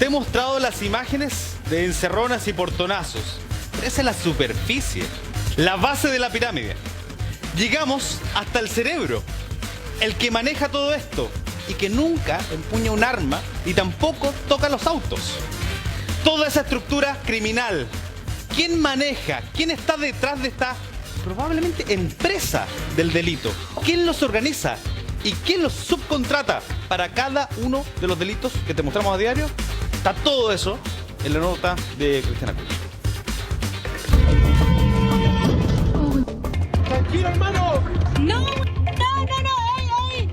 Te he mostrado las imágenes de encerronas y portonazos, pero esa es la superficie, la base de la pirámide. Llegamos hasta el cerebro, el que maneja todo esto y que nunca empuña un arma y tampoco toca los autos. Toda esa estructura criminal, ¿quién maneja? ¿Quién está detrás de esta probablemente empresa del delito? ¿Quién los organiza? ¿Y quién los subcontrata para cada uno de los delitos que te mostramos a diario? Está todo eso en la nota de Cristiana Cruz. ¡Tranquilo, hermano! ¡No! ¡Ey!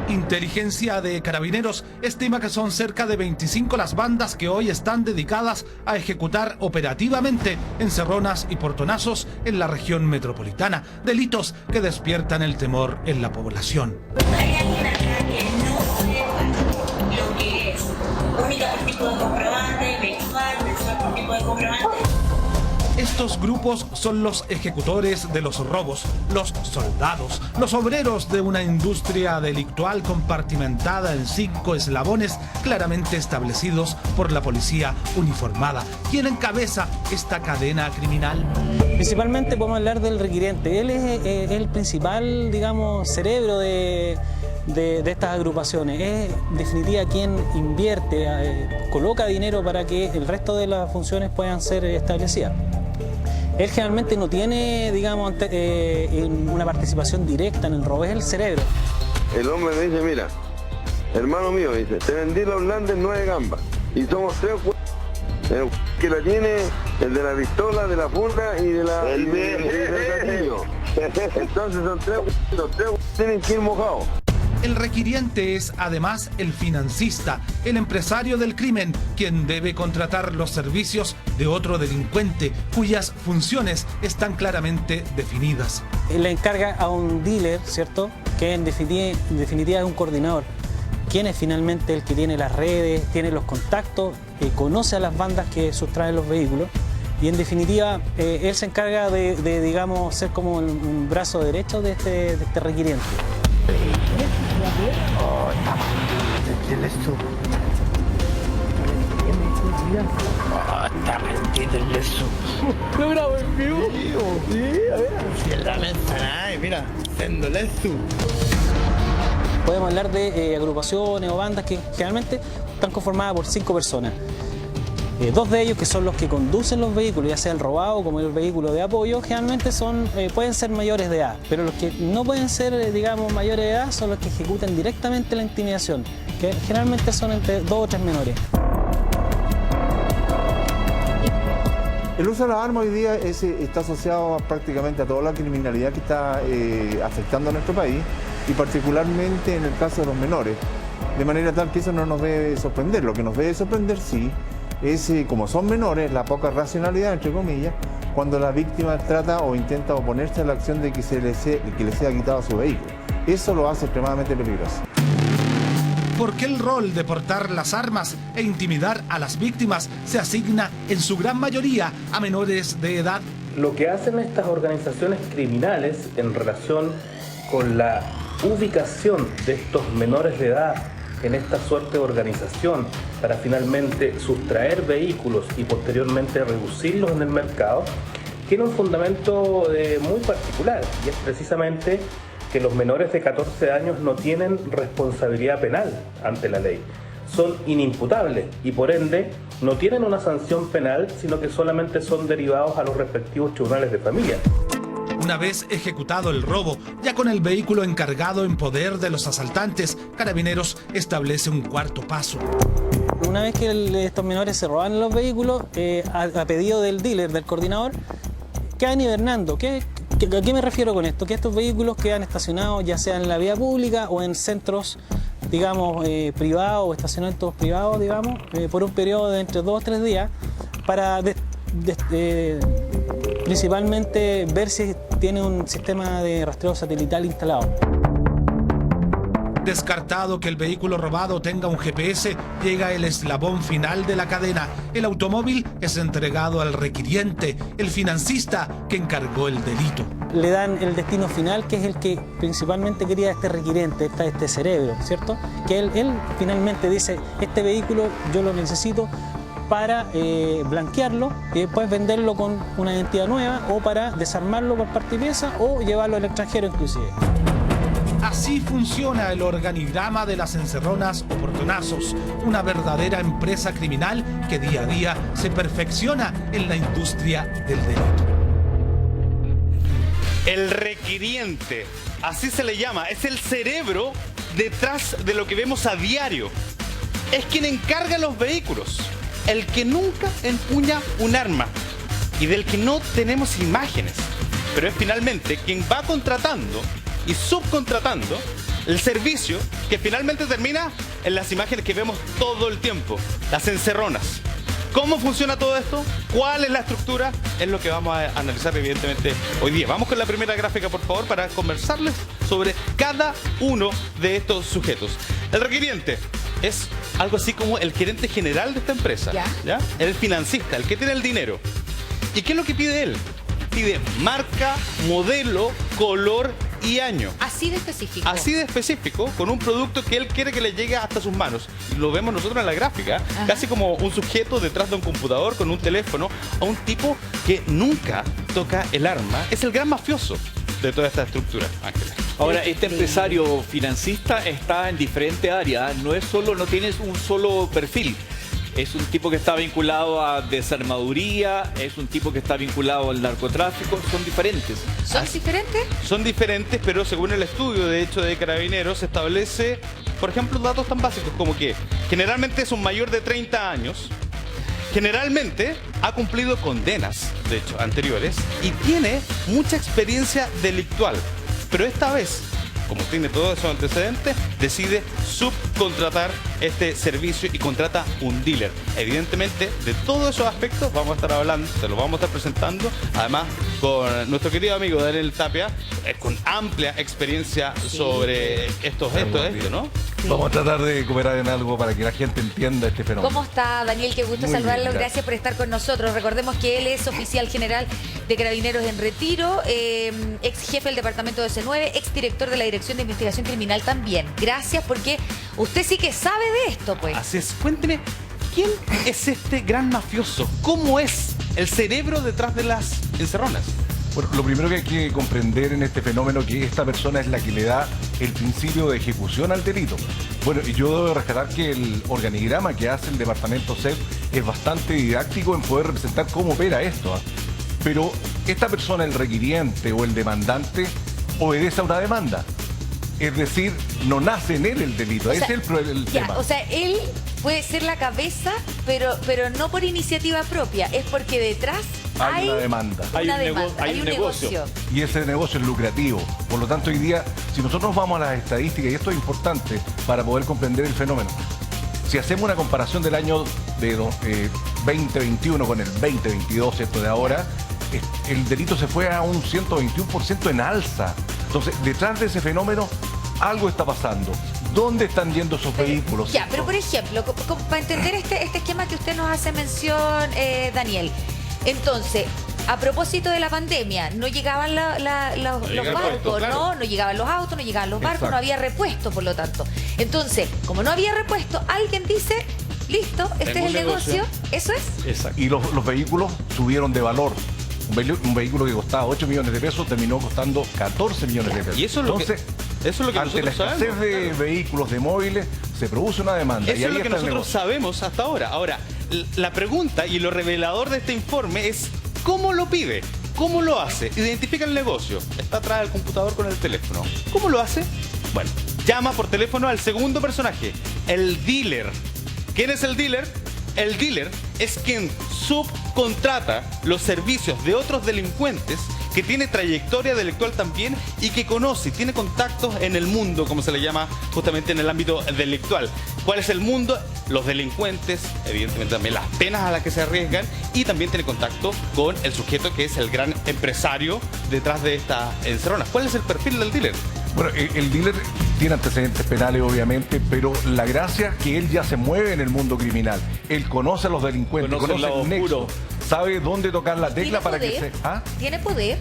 Inteligencia de Carabineros estima que son cerca de 25 las bandas que hoy están dedicadas a ejecutar operativamente encerronas y portonazos en la región metropolitana, delitos que despiertan el temor en la población. Hay alguien acá que no sepa lo que es única por tipo de comprobante, mensual por tipo de comprobante. Estos grupos son los ejecutores de los robos, los soldados, los obreros de una industria delictual compartimentada en 5 eslabones claramente establecidos por la policía uniformada. ¿Quién encabeza esta cadena criminal? Principalmente podemos hablar del requiriente. Él es el principal, digamos, cerebro de estas agrupaciones. Es en definitiva quien invierte, coloca dinero para que el resto de las funciones puedan ser establecidas. Él generalmente no tiene, digamos, una participación directa en el robo, es el cerebro. El hombre me dice, mira, hermano mío, dice, te vendí los Landes 9 gambas y somos 3 el que la tiene, el de la pistola, de la funda y del gatillo. Entonces son 3, los 3 tienen que ir mojados. El requiriente es además el financista, el empresario del crimen, quien debe contratar los servicios de otro delincuente, cuyas funciones están claramente definidas. Le encarga a un dealer, ¿cierto?, que en definitiva es un coordinador. Quien es finalmente el que tiene las redes, tiene los contactos, conoce a las bandas que sustraen los vehículos y en definitiva él se encarga de digamos, ser como un brazo derecho de este requiriente. Está metido el leso. ¿Lo grabo en vivo? Sí, a ver. Si es la mesa, mira, siendo leso. Podemos hablar de agrupaciones o bandas que generalmente están conformadas por 5 personas. 2 de ellos, que son los que conducen los vehículos, ya sea el robado como el vehículo de apoyo, generalmente pueden ser mayores de edad, pero los que no pueden ser, digamos, mayores de edad son los que ejecutan directamente la intimidación, que generalmente son entre 2 o 3 menores. El uso de las armas hoy día está asociado prácticamente a toda la criminalidad que está afectando a nuestro país y particularmente en el caso de los menores, de manera tal que eso no nos debe sorprender. Lo que nos debe sorprender, sí, es, como son menores, la poca racionalidad, entre comillas, cuando la víctima trata o intenta oponerse a la acción de que le sea quitado su vehículo. Eso lo hace extremadamente peligroso. ¿Por qué el rol de portar las armas e intimidar a las víctimas se asigna en su gran mayoría a menores de edad? Lo que hacen estas organizaciones criminales en relación con la ubicación de estos menores de edad en esta suerte de organización para finalmente sustraer vehículos y posteriormente reducirlos en el mercado, tiene un fundamento muy particular y es precisamente que los menores de 14 años no tienen responsabilidad penal ante la ley. Son inimputables y por ende no tienen una sanción penal, sino que solamente son derivados a los respectivos tribunales de familia. Una vez ejecutado el robo, ya con el vehículo encargado en poder de los asaltantes, Carabineros establece un cuarto paso. Una vez que estos menores se roban los vehículos, a pedido del dealer, del coordinador, quedan hibernando. ¿A qué me refiero con esto? Que estos vehículos quedan estacionados ya sea en la vía pública o en centros, digamos, privados o estacionamientos privados, digamos, por un periodo de entre 2 o 3 días para principalmente ver si tiene un sistema de rastreo satelital instalado. Descartado que el vehículo robado tenga un GPS, llega el eslabón final de la cadena. El automóvil es entregado al requiriente, el financista que encargó el delito. Le dan el destino final, que es el que principalmente quería este requiriente, este cerebro, ¿cierto? Que él finalmente dice, este vehículo yo lo necesito para blanquearlo y después venderlo con una identidad nueva, o para desarmarlo por parte y pieza, o llevarlo al extranjero inclusive. Así funciona el organigrama de las encerronas o portonazos, una verdadera empresa criminal que día a día se perfecciona en la industria del delito. El requiriente, así se le llama, es el cerebro detrás de lo que vemos a diario. Es quien encarga los vehículos, el que nunca empuña un arma y del que no tenemos imágenes, pero es finalmente quien va contratando y subcontratando el servicio que finalmente termina en las imágenes que vemos todo el tiempo, las encerronas. ¿Cómo funciona todo esto? ¿Cuál es la estructura? Es lo que vamos a analizar evidentemente hoy día. Vamos con la primera gráfica, por favor, para conversarles sobre cada uno de estos sujetos. El requiriente es algo así como el gerente general de esta empresa. ¿Ya? El financista, el que tiene el dinero. ¿Y qué es lo que pide él? Pide marca, modelo, color y año. Así de específico. Así de específico, con un producto que él quiere que le llegue hasta sus manos. Y lo vemos nosotros en la gráfica, casi como un sujeto detrás de un computador con un teléfono, a un tipo que nunca toca el arma. Es el gran mafioso de toda esta estructura, Ángela. Ahora, este empresario financista está en diferentes áreas. No tienes un solo perfil. Es un tipo que está vinculado a desarmaduría, es un tipo que está vinculado al narcotráfico, son diferentes. ¿Son diferentes? Son diferentes, pero según el estudio, de hecho, de Carabineros, se establece, por ejemplo, datos tan básicos como que generalmente es un mayor de 30 años, generalmente ha cumplido condenas, de hecho, anteriores, y tiene mucha experiencia delictual, pero esta vez, como tiene todos esos antecedentes, decide subcontratar este servicio y contrata un dealer. Evidentemente, de todos esos aspectos vamos a estar hablando, se los vamos a estar presentando, además con nuestro querido amigo Daniel Tapia, con amplia experiencia sobre esto, ¿no? Sí. Vamos a tratar de cooperar en algo para que la gente entienda este fenómeno. ¿Cómo está, Daniel? Qué gusto Muy saludarlo. bien, gracias por estar con nosotros. Recordemos que él es oficial general de Carabineros en retiro, ex jefe del departamento de C9, ex director de la Dirección de Investigación Criminal también. Gracias, porque usted sí que sabe de esto, pues. Así es. Cuénteme, ¿quién es este gran mafioso? ¿Cómo es el cerebro detrás de las encerronas? Bueno, lo primero que hay que comprender en este fenómeno es que esta persona es la que le da el principio de ejecución al delito. Bueno, y yo debo rescatar que el organigrama que hace el departamento CEP es bastante didáctico en poder representar cómo opera esto. Pero esta persona, el requiriente o el demandante, obedece a una demanda. Es decir, no nace en él el delito. O sea, ese es el tema. O sea, él puede ser la cabeza, pero no por iniciativa propia. Es porque detrás hay una demanda. Hay un negocio. Y ese negocio es lucrativo. Por lo tanto, hoy día, si nosotros vamos a las estadísticas, y esto es importante para poder comprender el fenómeno, si hacemos una comparación del año de 2021 con el 2022, esto de ahora, el delito se fue a un 121% en alza. Entonces, detrás de ese fenómeno, algo está pasando. ¿Dónde están yendo esos vehículos? Ya, pero por ejemplo, para entender este esquema que usted nos hace mención, Daniel, entonces, a propósito de la pandemia, no llegaban los barcos, claro. No llegaban los autos, no llegaban los barcos, exacto. No había repuesto, por lo tanto. Entonces, como no había repuesto, alguien dice, listo, este es el negocio, ¿eso es? Exacto. Y los vehículos subieron de valor. Un vehículo que costaba 8 millones de pesos terminó costando 14 millones de pesos. Y eso es lo que ante la escasez de vehículos, de móviles, se produce una demanda. Eso es lo que nosotros sabemos hasta ahora. Ahora, la pregunta y lo revelador de este informe es ¿cómo lo pide? ¿Cómo lo hace? Identifica el negocio. Está atrás del computador con el teléfono. ¿Cómo lo hace? Bueno, llama por teléfono al segundo personaje, el dealer. ¿Quién es el dealer? El dealer es quien subcontrata los servicios de otros delincuentes, que tiene trayectoria delictual también y que conoce, tiene contactos en el mundo, como se le llama justamente en el ámbito delictual. ¿Cuál es el mundo? Los delincuentes, evidentemente también las penas a las que se arriesgan, y también tiene contacto con el sujeto que es el gran empresario detrás de estas encerronas. ¿Cuál es el perfil del dealer? Bueno, el dealer tiene antecedentes penales, obviamente, pero la gracia es que él ya se mueve en el mundo criminal. Él conoce a los delincuentes, conoce el nexo, sabe dónde tocar la tecla para que se... ¿Ah? ¿Tiene poder?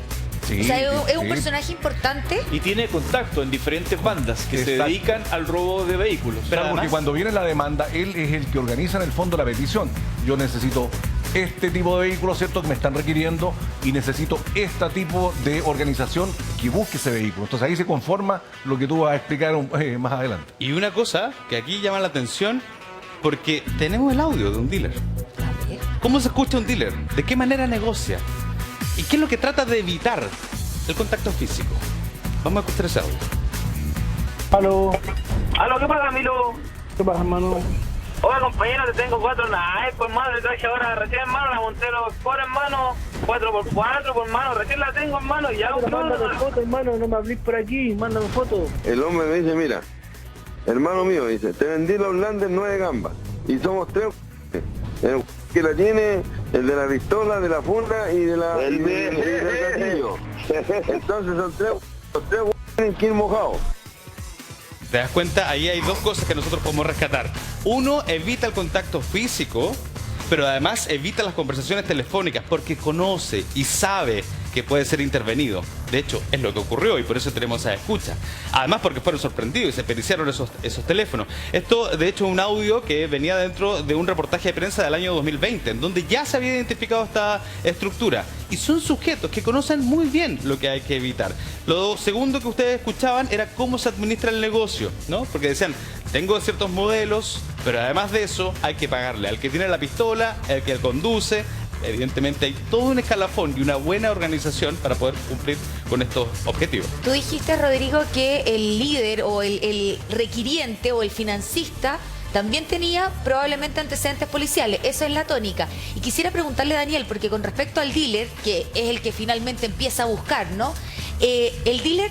Sí, o sea, es un sí. personaje importante. Y tiene contacto en diferentes bandas que se dedican al robo de vehículos. Pero Además, porque cuando viene la demanda, él es el que organiza en el fondo la petición. Yo necesito este tipo de vehículos, ¿cierto?, que me están requiriendo, y necesito este tipo de organización que busque ese vehículo. Entonces ahí se conforma lo que tú vas a explicar más adelante. Y una cosa que aquí llama la atención, porque tenemos el audio de un dealer. ¿Cómo se escucha un dealer? ¿De qué manera negocia? ¿Y qué es lo que trata de evitar? El contacto físico. Vamos a escuchar ese audio. Aló. Aló, ¿qué pasa, Milo? ¿Qué pasa, hermano? Oye, compañero, te tengo 4 Nike, pues, hermano, le traje ahora recién, hermano, la monté los por hermano, 4x4, pues, hermano, recién la tengo, hermano, y ya, Mándame foto, hermano, no me hablés por aquí, mándame foto. El hombre me dice, mira, hermano mío, dice, te vendí los Lander 9 gambas, y somos 3. El que la tiene, el de la pistola, de la funda y de la... y del gatillo. Entonces son 3, los 3 tienen que ir mojados. ¿Te das cuenta? Ahí hay dos cosas que nosotros podemos rescatar. Uno, evita el contacto físico, pero además evita las conversaciones telefónicas porque conoce y sabe que puede ser intervenido. De hecho, es lo que ocurrió y por eso tenemos esa escucha. Además, porque fueron sorprendidos y se periciaron esos teléfonos. Esto, de hecho, es un audio que venía dentro de un reportaje de prensa del año 2020, en donde ya se había identificado esta estructura. Y son sujetos que conocen muy bien lo que hay que evitar. Lo segundo que ustedes escuchaban era cómo se administra el negocio, ¿no? Porque decían, tengo ciertos modelos, pero además de eso hay que pagarle al que tiene la pistola, al que conduce. Evidentemente hay todo un escalafón y una buena organización para poder cumplir con estos objetivos. Tú dijiste, Rodrigo, que el líder o el requiriente o el financista también tenía probablemente antecedentes policiales. Esa es la tónica. Y quisiera preguntarle a Daniel, porque con respecto al dealer, que es el que finalmente empieza a buscar, ¿no? El dealer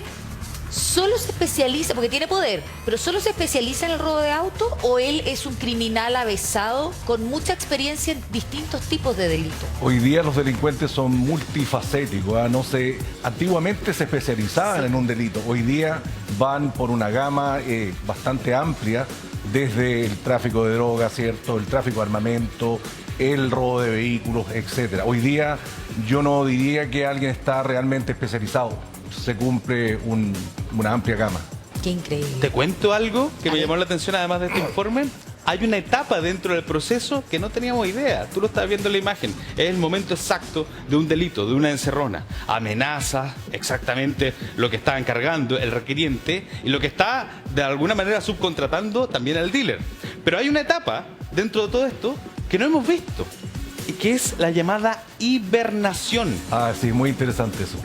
solo se especializa, porque tiene poder, pero solo se especializa en el robo de auto, o él es un criminal avesado con mucha experiencia en distintos tipos de delitos. Hoy día los delincuentes son multifacéticos, ¿eh? Antiguamente se especializaban en un delito, hoy día van por una gama bastante amplia, desde el tráfico de drogas, ¿cierto?, el tráfico de armamento, el robo de vehículos, etcétera. Hoy día yo no diría que alguien está realmente especializado. Se cumple una amplia gama. Qué increíble. Te cuento algo que me llamó la atención además de este informe. Hay una etapa dentro del proceso que no teníamos idea. Tú lo estás viendo en la imagen. Es el momento exacto de un delito, de una encerrona. Amenaza, exactamente lo que está encargando el requiriente y lo que está de alguna manera subcontratando también al dealer. Pero hay una etapa dentro de todo esto que no hemos visto, y que es la llamada hibernación. Ah, sí, muy interesante eso.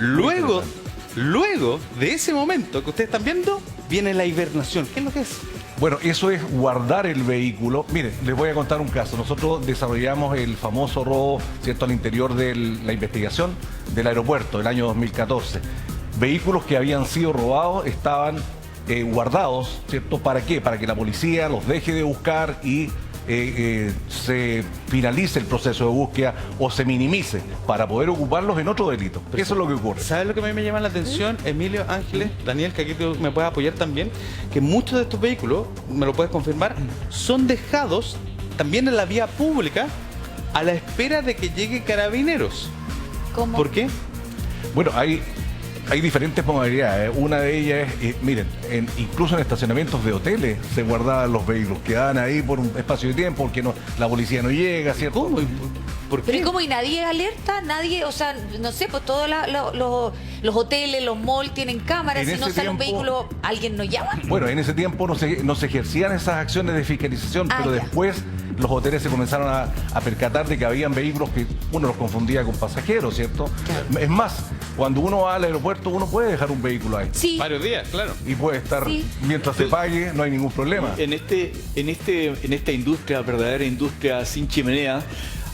Luego de ese momento que ustedes están viendo, viene la hibernación. ¿Qué es lo que es? Bueno, eso es guardar el vehículo. Miren, les voy a contar un caso. Nosotros desarrollamos el famoso robo, ¿cierto?, al interior de la investigación del aeropuerto del año 2014. Vehículos que habían sido robados estaban guardados, ¿cierto? ¿Para qué? Para que la policía los deje de buscar y se finalice el proceso de búsqueda o se minimice para poder ocuparlos en otro delito. Eso es lo que ocurre. ¿Sabes lo que a mí me llama la atención, Emilio, Ángeles, Daniel, que aquí tú me puedes apoyar también? Que muchos de estos vehículos, me lo puedes confirmar, son dejados también en la vía pública a la espera de que llegue Carabineros. ¿Cómo? ¿Por qué? Bueno, hay diferentes modalidades. Una de ellas es, miren, incluso en estacionamientos de hoteles se guardaban los vehículos, quedaban ahí por un espacio de tiempo porque la policía no llega, ¿cierto? ¿Cómo? ¿Por qué? Pero ¿y cómo? ¿Y nadie alerta? Nadie, o sea, no sé, pues todos los hoteles, los malls tienen cámaras, si no sale un vehículo, ¿alguien nos llama? Bueno, en ese tiempo no se ejercían esas acciones de fiscalización, pero después los hoteles se comenzaron a percatar de que habían vehículos que uno los confundía con pasajeros, ¿cierto? Claro. Es más, cuando uno va al aeropuerto, uno puede dejar un vehículo ahí. Sí. Varios días, claro. Y puede estar, mientras se pague, no hay ningún problema. En esta industria, verdadera industria sin chimenea,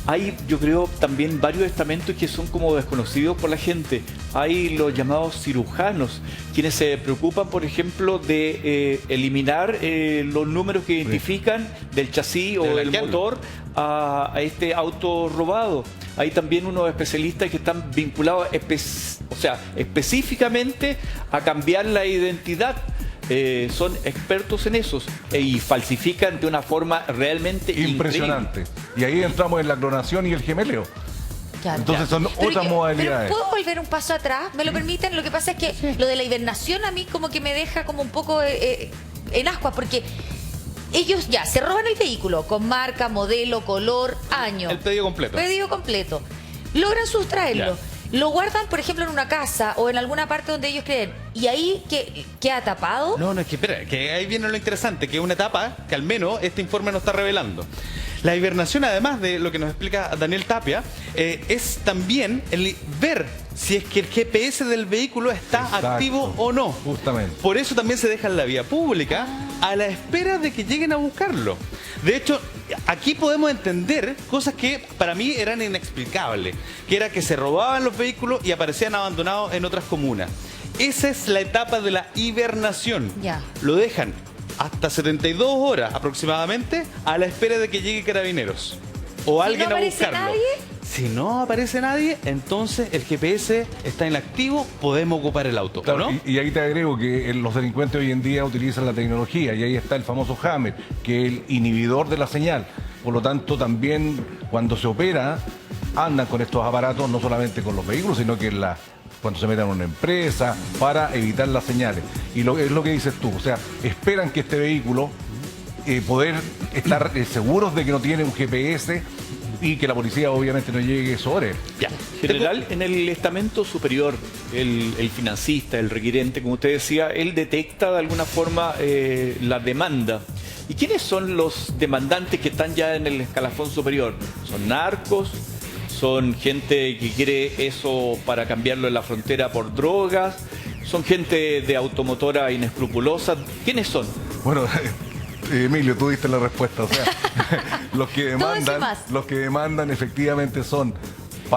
hay, yo creo, también varios estamentos que son como desconocidos por la gente. Hay los llamados cirujanos, quienes se preocupan, por ejemplo, de eliminar los números que identifican del chasis o del motor a este auto robado. Hay también unos especialistas que están vinculados específicamente a cambiar la identidad son expertos en esos y falsifican de una forma realmente impresionante. increíble. Y ahí entramos en la clonación y el gemeleo. Ya, Entonces ya. son otras modalidades. Pero ¿puedo volver un paso atrás? ¿Me lo permiten? Lo que pasa es que lo de la hibernación a mí como que me deja como un poco en ascuas, porque ellos ya se roban el vehículo con marca, modelo, color, año. El pedido completo. Pedido completo. Logran sustraerlo. Lo guardan, por ejemplo, en una casa o en alguna parte donde ellos creen. ¿Y ahí queda tapado? No, es que espera, que ahí viene lo interesante, que es una etapa que al menos este informe nos está revelando. La hibernación, además de lo que nos explica Daniel Tapia, es también el ver si es que el GPS del vehículo está activo o no. Justamente. Por eso también se deja en la vía pública a la espera de que lleguen a buscarlo. De hecho, aquí podemos entender cosas que para mí eran inexplicables, que era que se robaban los vehículos y aparecían abandonados en otras comunas. Esa es la etapa de la hibernación. Ya. Lo dejan hasta 72 horas aproximadamente a la espera de que llegue Carabineros o alguien no a aparece buscarlo. nadie. Si no aparece nadie, entonces el GPS está inactivo, podemos ocupar el auto, Claro, ¿no? y ahí te agrego que los delincuentes hoy en día utilizan la tecnología y ahí está el famoso hammer, que es el inhibidor de la señal. Por lo tanto, también cuando se opera, andan con estos aparatos, no solamente con los vehículos, sino que cuando se meten en una empresa, para evitar las señales. Y es lo que dices tú, o sea, esperan que este vehículo, poder estar seguros de que no tiene un GPS y que la policía obviamente no llegue sobre él. Ya. General, en el estamento superior, el financista, el requirente, como usted decía, él detecta de alguna forma la demanda. ¿Y quiénes son los demandantes que están ya en el escalafón superior? ¿Son narcos? ¿Son gente que quiere eso para cambiarlo en la frontera por drogas? ¿Son gente de automotora inescrupulosa? ¿Quiénes son? Bueno, Emilio, tú diste la respuesta. O sea, los que demandan efectivamente son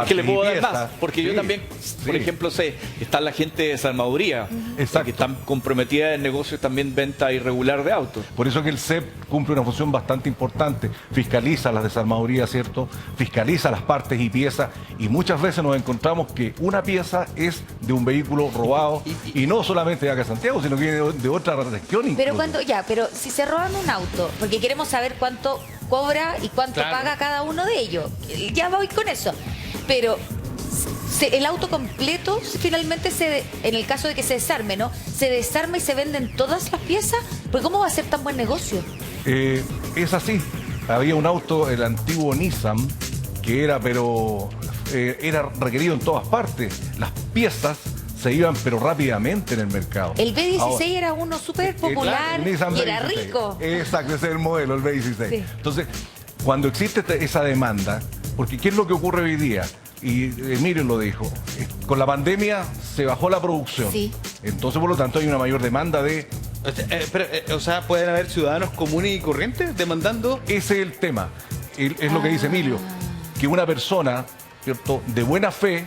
¿Qué le puedo dar más? piezas. Porque yo también, por ejemplo, sé, está la gente de desarmaduría, que están comprometidas en negocios también venta irregular de autos. Por eso que el CEP cumple una función bastante importante, fiscaliza las desarmadurías, ¿cierto? Fiscaliza las partes y piezas, y muchas veces nos encontramos que una pieza es de un vehículo robado, y no solamente de acá de Santiago, sino que viene de otra región Pero incluso. pero si se roban un auto, porque queremos saber cuánto cobra y cuánto paga cada uno de ellos. Ya voy con eso. Pero el auto completo finalmente en el caso de que se desarme, ¿no? Se desarma y se venden todas las piezas. Pues ¿cómo va a ser tan buen negocio? Es así. Había un auto, el antiguo Nissan, que era requerido en todas partes. Las piezas se iban pero rápidamente en el mercado. El B16 era uno súper popular Nissan y era B16. rico. Exacto, ese es el modelo, el B16. Sí. Entonces, cuando existe esa demanda, porque ¿qué es lo que ocurre hoy día? Y Emilio lo dijo, con la pandemia se bajó la producción. Sí. Entonces, por lo tanto, hay una mayor demanda de... o sea, ¿pueden haber ciudadanos comunes y corrientes demandando? Ese es el tema. Es lo que dice Emilio, que una persona, ¿cierto?, de buena fe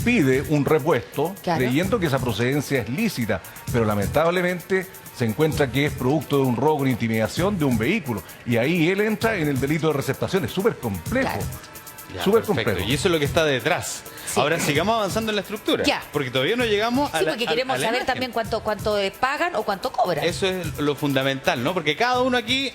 pide un repuesto, creyendo que esa procedencia es lícita, pero lamentablemente se encuentra que es producto de un robo con intimidación de un vehículo. Y ahí él entra en el delito de receptación. Es súper complejo. Súper complejo. Y eso es lo que está detrás. Sí. Ahora sigamos avanzando en la estructura. Ya. Porque todavía no llegamos a Sí, porque queremos saber también cuánto pagan o cuánto cobran. Eso es lo fundamental, ¿no? Porque cada uno aquí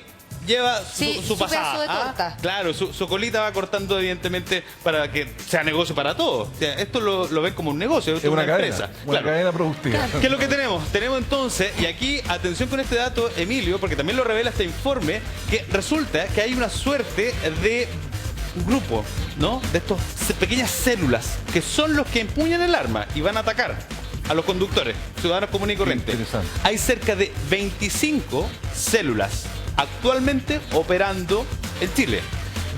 lleva su pasada. Pedazo de torta. Claro, su colita va cortando evidentemente para que sea negocio para todos. O sea, esto lo ven como un negocio, es una empresa. Una cadena productiva. Claro. ¿Qué es lo que tenemos? Tenemos entonces, y aquí atención con este dato, Emilio, porque también lo revela este informe, que resulta que hay una suerte de grupo, ¿no? De estas pequeñas células que son los que empuñan el arma y van a atacar a los conductores, ciudadanos comunes y corrientes. Hay cerca de 25 células actualmente operando en Chile.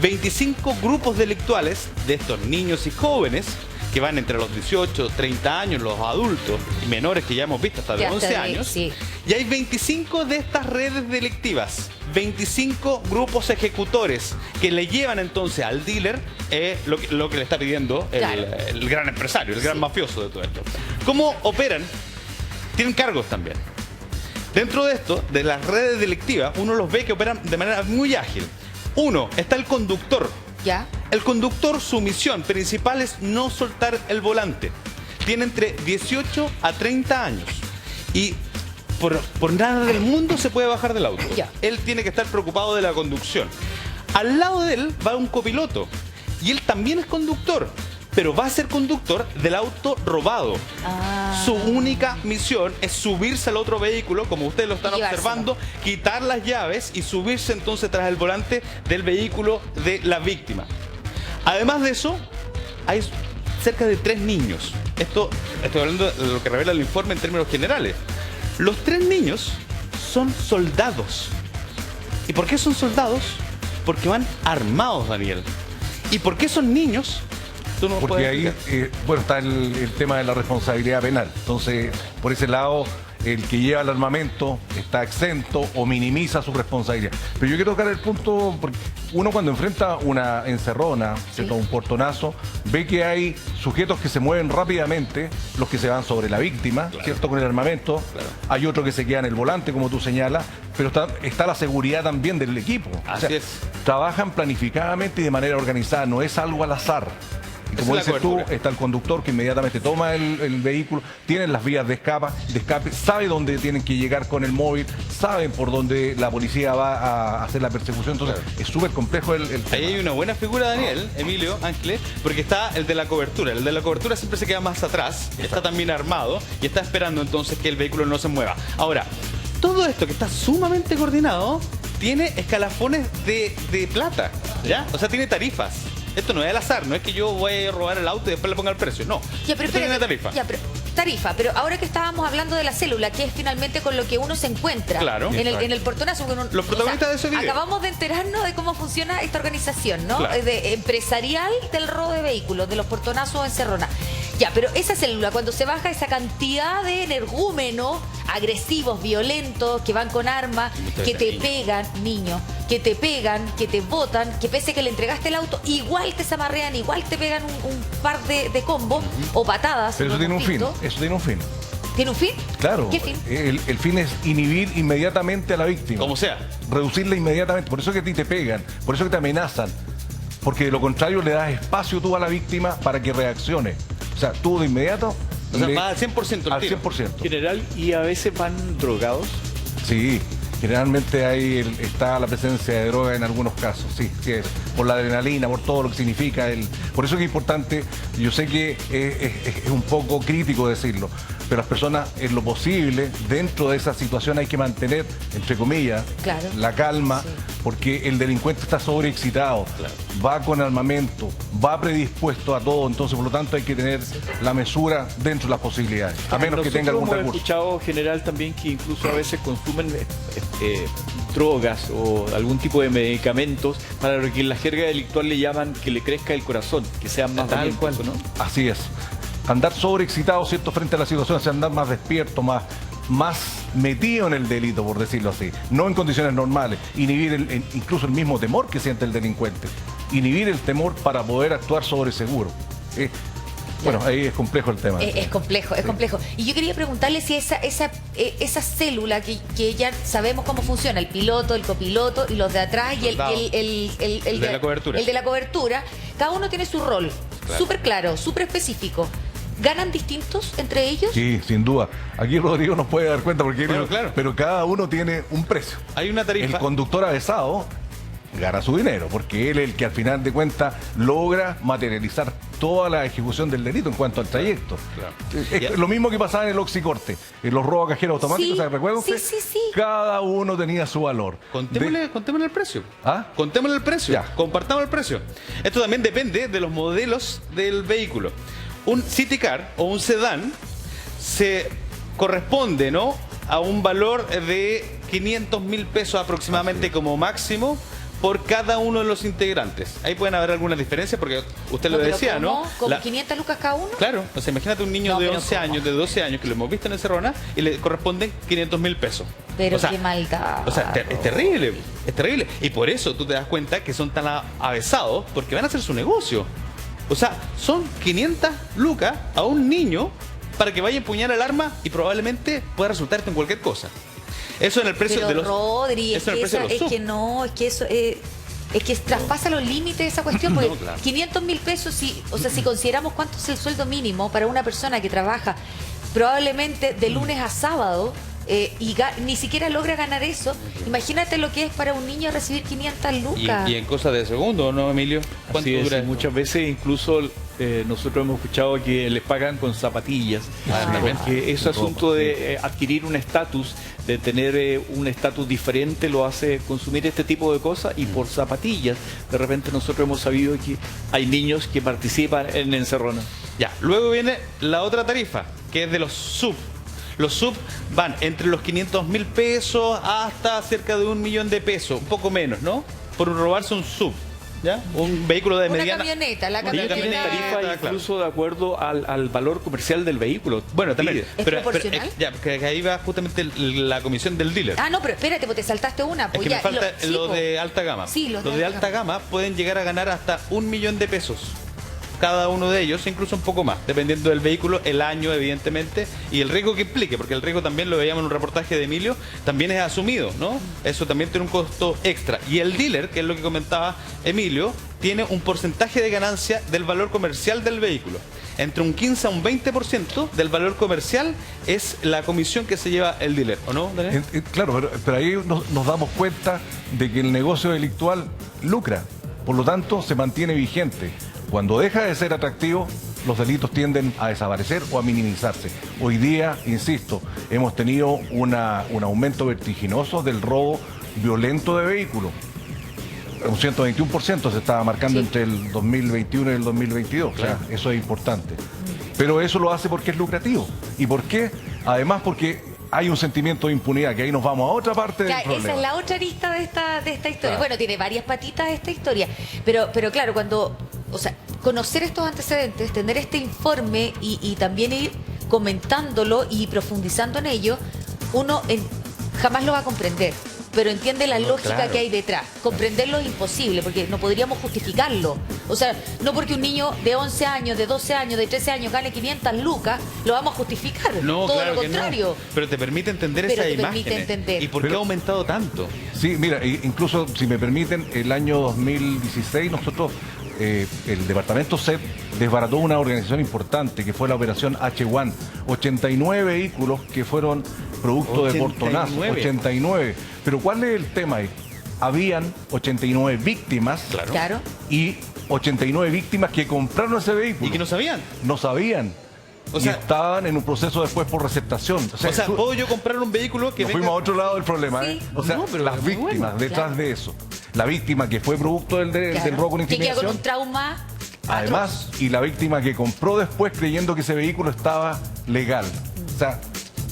25 grupos delictuales de estos niños y jóvenes que van entre los 18, 30 años, los adultos y menores que ya hemos visto hasta de 11 años. Sí. Y hay 25 de estas redes delictivas, 25 grupos ejecutores que le llevan entonces al dealer lo que le está pidiendo el gran empresario, el gran mafioso de todo esto. ¿Cómo operan? Tienen cargos también. Dentro de esto, de las redes delictivas, uno los ve que operan de manera muy ágil. Uno, está el conductor. ¿Ya? El conductor, su misión principal es no soltar el volante. Tiene entre 18 a 30 años. Y por nada del mundo se puede bajar del auto. Ya. Él tiene que estar preocupado de la conducción. Al lado de él va un copiloto y él también es conductor, pero va a ser conductor del auto robado. Su única misión es subirse al otro vehículo, como ustedes lo están observando, quitar las llaves y subirse entonces tras el volante del vehículo de la víctima. Además de eso, hay cerca de 3 niños. Estoy hablando de lo que revela el informe en términos generales. Los 3 niños son soldados. ¿Y por qué son soldados? Porque van armados, Daniel. ¿Y por qué son niños? Porque ahí, bueno, está el tema de la responsabilidad penal. Entonces, por ese lado, el que lleva el armamento está exento o minimiza su responsabilidad. Pero yo quiero tocar el punto, porque uno cuando enfrenta una encerrona, ¿cierto? Un portonazo, ve que hay sujetos que se mueven rápidamente, los que se van sobre la víctima, ¿cierto? Con el armamento. Hay otro que se queda en el volante, como tú señalas, pero está la seguridad también del equipo. Así es. Trabajan planificadamente y de manera organizada, no es algo al azar. Y como dices tú, está el conductor que inmediatamente toma el vehículo, tienen las vías de escape, sabe dónde tienen que llegar con el móvil, saben por dónde la policía va a hacer la persecución, entonces es súper complejo el tema. Ahí hay una buena figura, Daniel, Emilio, Ángeles, porque está el de la cobertura. El de la cobertura siempre se queda más atrás, está también armado y está esperando entonces que el vehículo no se mueva. Ahora, todo esto que está sumamente coordinado tiene escalafones de plata, ¿ya? O sea, tiene tarifas. Esto no es al azar, no es que yo voy a robar el auto y después le ponga el precio, no. Ya, pero esto tiene una tarifa. Ya, pero tarifa, pero ahora que estábamos hablando de la célula, que es finalmente con lo que uno se encuentra en el portonazo. Los protagonistas de ese video. Acabamos de enterarnos de cómo funciona esta organización, ¿no? Claro. De empresarial del robo de vehículos, de los portonazos en Cerrona. Ya, pero esa célula, cuando se baja esa cantidad de energúmenos agresivos, violentos, que van con armas, que te pegan, niños, que te pegan, que te botan, que pese que le entregaste el auto, igual te zamarrean, igual te pegan un par de combos o patadas. Pero eso tiene un fin, eso tiene un fin. ¿Tiene un fin? Claro. ¿Qué fin? El fin es inhibir inmediatamente a la víctima. Como sea. Reducirla inmediatamente. Por eso que a ti te pegan, por eso que te amenazan. Porque de lo contrario le das espacio tú a la víctima para que reaccione. O sea, tú de inmediato... O sea, va al 100% al 100%. General, ¿y a veces van drogados? Sí, generalmente ahí está la presencia de droga en algunos casos, sí, es por la adrenalina, por todo lo que significa. Por eso es que es importante, yo sé que es un poco crítico decirlo, pero las personas en lo posible, dentro de esa situación hay que mantener, entre comillas, la calma, porque el delincuente está sobreexcitado, va con armamento, va predispuesto a todo, entonces por lo tanto hay que tener la mesura dentro de las posibilidades, a menos que tenga algún recurso. Hemos escuchado, general, también que incluso a veces consumen drogas o algún tipo de medicamentos para lo que en la jerga delictual le llaman que le crezca el corazón, que sean más valientes, ¿no? Así es. Andar sobreexcitado, ¿cierto?, frente a la situación, o sea, andar más despierto, más metido en el delito, por decirlo así, no en condiciones normales, inhibir incluso el mismo temor que siente el delincuente, inhibir el temor para poder actuar sobre seguro. Bueno, ahí es complejo el tema. Es complejo, es complejo. Y yo quería preguntarle si esa célula que ya sabemos cómo funciona, el piloto, el copiloto y los de atrás y el de la cobertura. El de la cobertura, cada uno tiene su rol, súper claro, súper específico. ¿Ganan distintos entre ellos? Sí, sin duda. Aquí Rodrigo nos puede dar cuenta porque pero cada uno tiene un precio. Hay una tarifa. El conductor avesado gana su dinero porque él es el que al final de cuentas logra materializar toda la ejecución del delito en cuanto al trayecto. Es lo mismo que pasaba en el oxicorte, en los robos a cajeros automáticos, ¿se recuerdan? Sí. Cada uno tenía su valor. Contémosle el precio. ¿Ah? Contémosle el precio. Compartamos el precio. Esto también depende de los modelos del vehículo. Un City Car o un sedán se corresponde, ¿no?, a un valor de 500.000 pesos aproximadamente como máximo por cada uno de los integrantes. Ahí pueden haber algunas diferencias porque usted lo decía, ¿no? ¿Como 500 lucas cada uno? Claro, o sea, imagínate un niño de 11 años, de 12 años que lo hemos visto en Cerrona y le corresponden 500.000 pesos. Pero o sea, qué maldad. O sea, es terrible, es terrible. Y por eso tú te das cuenta que son tan avesados porque van a hacer su negocio. O sea, son 500 lucas a un niño para que vaya a empuñar el arma y probablemente pueda resultarte en cualquier cosa. Eso en el precio de los... Rodri, es que traspasa los límites esa cuestión, porque 500.000 pesos, si consideramos cuánto es el sueldo mínimo para una persona que trabaja probablemente de lunes a sábado, ni siquiera logra ganar eso. Imagínate lo que es para un niño recibir 500 lucas. Y en cosas de segundo, ¿no, Emilio? ¿Cuánto Así es, dura? y muchas veces incluso nosotros hemos escuchado que les pagan con zapatillas, porque ese asunto de adquirir un estatus, de tener un estatus diferente, lo hace consumir este tipo de cosas, y por zapatillas de repente nosotros hemos sabido que hay niños que participan en encerrona. Ya, luego viene la otra tarifa, que es de los sub. Los sub van entre los 500.000 pesos hasta cerca de 1 millón de pesos, un poco menos, ¿no? Por robarse un sub, ¿ya? Un vehículo de mediana... Una camioneta, la Y tienen camioneta... tarifa incluso de acuerdo al valor comercial del vehículo. Bueno, también. ¿Es proporcional? Ya, que ahí va justamente la comisión del dealer. Ah, no, pero espérate, pues te saltaste una. Es Pues que ya, me falta sí, lo po. de alta gama. Sí, los de alta gama pueden llegar a ganar hasta 1 millón de pesos. Cada uno de ellos, incluso un poco más, dependiendo del vehículo, el año, evidentemente, y el riesgo que implique, porque el riesgo también lo veíamos en un reportaje de Emilio, también es asumido, ¿no? Eso también tiene un costo extra. Y el dealer, que es lo que comentaba Emilio, tiene un porcentaje de ganancia del valor comercial del vehículo. Entre un 15 a un 20% del valor comercial es la comisión que se lleva el dealer, ¿o no, Daniel? Claro, pero ahí nos damos cuenta de que el negocio delictual lucra, por lo tanto se mantiene vigente. Cuando deja de ser atractivo, los delitos tienden a desaparecer o a minimizarse. Hoy día, insisto, hemos tenido un aumento vertiginoso del robo violento de vehículos. Un 121% se estaba marcando entre el 2021 y el 2022. Claro. O sea, eso es importante. Pero eso lo hace porque es lucrativo. ¿Y por qué? Además porque hay un sentimiento de impunidad, que ahí nos vamos a otra parte del problema. Esa es la otra arista de esta historia. Claro. Bueno, tiene varias patitas esta historia. Pero claro, conocer estos antecedentes, tener este informe y también ir comentándolo y profundizando en ello, uno jamás lo va a comprender. Pero entiende la lógica claro. que hay detrás. Comprenderlo es imposible, porque no podríamos justificarlo. O sea, no porque un niño de 11 años, de 12 años, de 13 años gane 500 lucas, lo vamos a justificar. No, todo claro lo que contrario. no. Pero te permite entender Pero esa te imagen. permite entender. ¿Y por qué ha aumentado tanto? Sí, mira, incluso si me permiten, el año 2016 nosotros, el departamento CEP desbarató una organización importante que fue la operación H1. 89 vehículos que fueron producto de portonazos. 89. Pero ¿cuál es el tema ahí? Habían 89 víctimas. Claro. Y 89 víctimas que compraron ese vehículo. ¿Y que no sabían? No sabían. O sea, y estaban en un proceso después por receptación. O sea, ¿puedo yo comprar un vehículo que nos venga... fuimos a otro lado del problema, Sí. ¿eh? O sea, No, pero las muy víctimas bueno. detrás Claro. de eso. La víctima que fue producto del robo con Que queda con intimidación. un trauma. Además, y la víctima que compró después creyendo que ese vehículo estaba legal. O sea,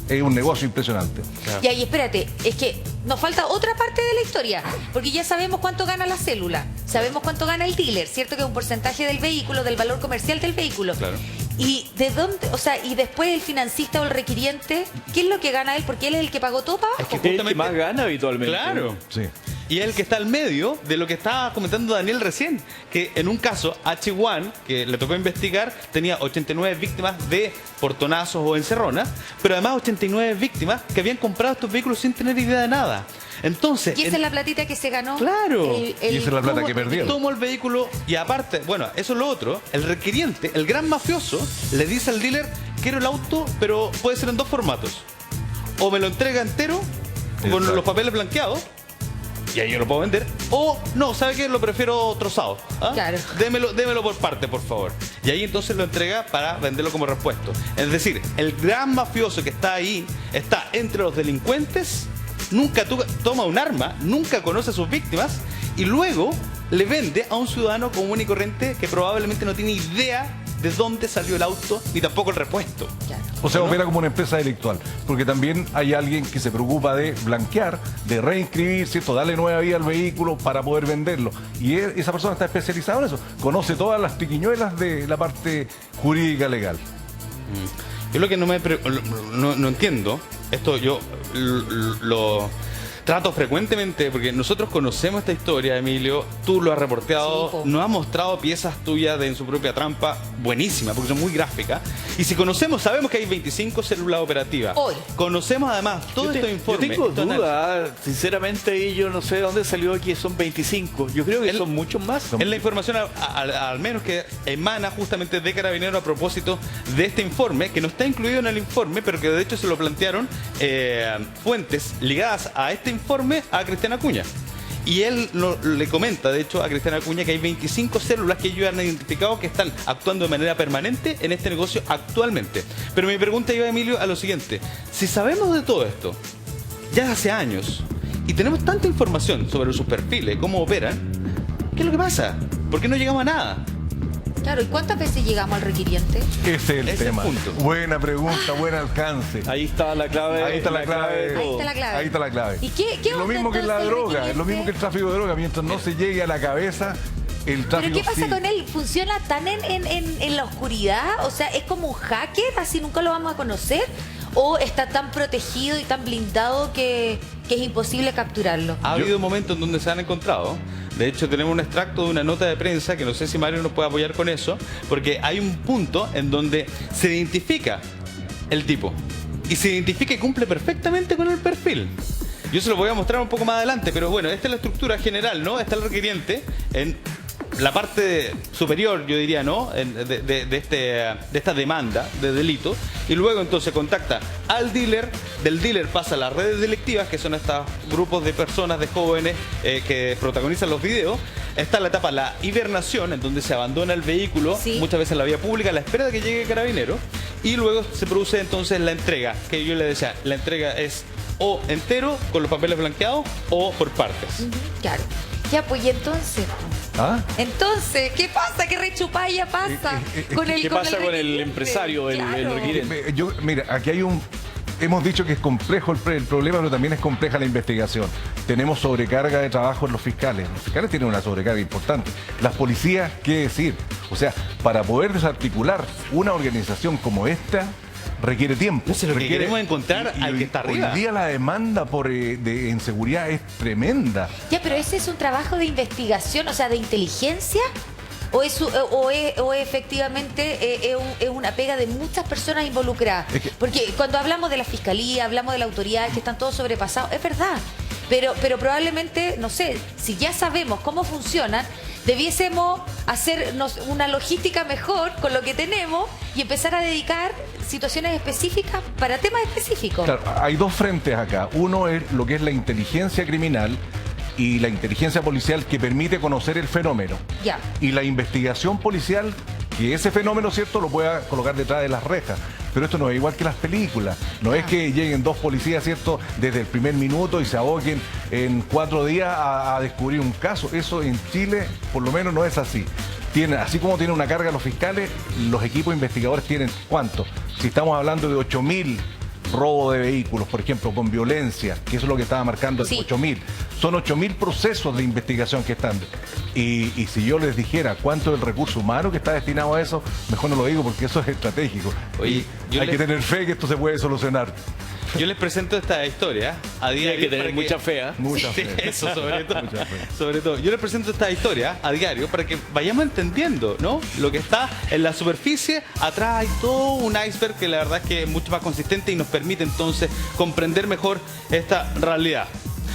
es un negocio impresionante. Y ahí, espérate, es que nos falta otra parte de la historia, porque ya sabemos cuánto gana la célula, sabemos cuánto gana el dealer, ¿cierto? Que es un porcentaje del vehículo, del valor comercial del vehículo. Claro. ¿Y de dónde, o sea, y después el financista o el requiriente, qué es lo que gana él? Porque él es el que pagó todo para abajo. Es que Es el que más gana habitualmente. Claro. Sí. Y es el que está al medio de lo que estaba comentando Daniel recién, que en un caso H1, que le tocó investigar, tenía 89 víctimas de portonazos o encerronas, pero además 89 víctimas que habían comprado estos vehículos sin tener idea de nada. Entonces, Y esa es la platita que se ganó. Claro. Y esa es la plata que perdieron. tomó el vehículo y aparte, bueno, eso es lo otro, el requiriente, el gran mafioso, le dice al dealer, quiero el auto, pero puede ser en 2 formatos. O me lo entrega entero, con Exacto. los papeles blanqueados, y ahí yo lo puedo vender. O no, ¿sabe qué? Lo prefiero trozado. ¿Ah? Claro. Démelo por parte, por favor. Y ahí entonces lo entrega para venderlo como repuesto. Es decir, el gran mafioso que está ahí, está entre los delincuentes, nunca toma un arma, nunca conoce a sus víctimas y luego le vende a un ciudadano común y corriente que probablemente no tiene idea de dónde salió el auto ni tampoco el repuesto. Claro. O sea, opera como una empresa delictual, porque también hay alguien que se preocupa de blanquear, de reinscribir, ¿cierto? Darle nueva vida al vehículo para poder venderlo. Y esa persona está especializada en eso, conoce todas las triquiñuelas de la parte jurídica legal. Yo lo que no entiendo, esto yo lo trato frecuentemente, porque nosotros conocemos esta historia, Emilio, tú lo has reporteado, Sí, po. nos has mostrado piezas tuyas de En su propia trampa, buenísimas, porque son muy gráficas. Y si conocemos, sabemos que hay 25 células operativas. Hoy. Conocemos además todo estos Yo informes. tengo estos dudas, sinceramente, y yo no sé de dónde salió que son 25. Yo creo que son muchos más. Es la información al menos que emana justamente de Carabineros a propósito de este informe, que no está incluido en el informe, pero que de hecho se lo plantearon fuentes ligadas a este informe a Cristian Acuña. Y él le comenta, de hecho, a Cristian Acuña que hay 25 células que ellos han identificado que están actuando de manera permanente en este negocio actualmente. Pero mi pregunta iba, Emilio, a lo siguiente. Si sabemos de todo esto, ya hace años, y tenemos tanta información sobre sus perfiles, cómo operan, ¿qué es lo que pasa? ¿Por qué no llegamos a nada? Claro, ¿y cuántas veces llegamos al requiriente? Ese es el Ese tema. punto. Buena pregunta, buen alcance. Ahí está la clave. Ahí está la clave. Ahí está la clave. Ahí está la clave. ¿Y qué Es lo onda mismo que la entonces el droga, es lo mismo que el tráfico de droga. Mientras no se llegue a la cabeza, el ¿Pero tráfico qué pasa sigue. con él? ¿Funciona tan en la oscuridad? O sea, ¿es como un hacker? ¿Así nunca lo vamos a conocer? ¿O está tan protegido y tan blindado que es imposible capturarlo? Ha habido momentos en donde se han encontrado. De hecho, tenemos un extracto de una nota de prensa que no sé si Mario nos puede apoyar con eso, porque hay un punto en donde se identifica el tipo. Y se identifica y cumple perfectamente con el perfil. Yo se lo voy a mostrar un poco más adelante, pero bueno, esta es la estructura general, ¿no? Está el requiriente en la parte superior, yo diría, ¿no? De esta demanda de delito. Y luego entonces contacta al dealer, del dealer pasa a las redes delictivas, que son estos grupos de personas, de jóvenes que protagonizan los videos. Está la etapa, la hibernación, en donde se abandona el vehículo, Sí. muchas veces en la vía pública, a la espera de que llegue Carabinero. Y luego se produce entonces la entrega, que yo le decía, la entrega es o entero, con los papeles blanqueados, o por partes. Ujú, claro. Ya, pues, ¿y entonces? ¿Ah? Entonces, ¿qué pasa? ¿Qué rechupalla pasa? ¿Qué pasa con el requiriente? empresario, el Claro. requiriente? Mira, aquí hay un... Hemos dicho que es complejo el problema, pero también es compleja la investigación. Tenemos sobrecarga de trabajo en los fiscales. Los fiscales tienen una sobrecarga importante. Las policías, ¿qué decir? O sea, para poder desarticular una organización como esta, requiere tiempo. No sé, lo que queremos encontrar al que está arriba. Hoy día la demanda en seguridad es tremenda. Ya, pero ese es un trabajo de investigación, o sea, de inteligencia. ¿O efectivamente es una pega de muchas personas involucradas? Es que- Porque cuando hablamos de la fiscalía, hablamos de la autoridad, que están todos sobrepasados, es verdad. Pero probablemente, no sé, si ya sabemos cómo funcionan, debiésemos hacernos una logística mejor con lo que tenemos y empezar a dedicar situaciones específicas para temas específicos. Claro, hay dos frentes acá. Uno es lo que es la inteligencia criminal y la inteligencia policial que permite conocer el fenómeno. Ya. Y la investigación policial que ese fenómeno, ¿cierto?, lo pueda colocar detrás de las rejas. Pero esto no es igual que las películas. No es que lleguen dos policías, ¿cierto?, desde el primer minuto y se aboquen en 4 días a descubrir un caso. Eso en Chile, por lo menos, no es así. Así como tienen una carga los fiscales, los equipos investigadores tienen ¿cuánto? Si estamos hablando de 8.000 robos de vehículos, por ejemplo, con violencia, que eso es lo que estaba marcando el 8.000. Son 8.000 procesos de investigación que están. Y si yo les dijera cuánto es el recurso humano que está destinado a eso, mejor no lo digo porque eso es estratégico. Oye, Y hay que tener fe que esto se puede solucionar. Yo les presento esta historia a diario. Hay que tener para mucha fe, ¿eh? Mucha Sí, fe. eso sobre todo. Mucha fe. Sobre todo. Yo les presento esta historia a diario para que vayamos entendiendo, ¿no? Lo que está en la superficie. Atrás hay todo un iceberg que la verdad es que es mucho más consistente y nos permite entonces comprender mejor esta realidad.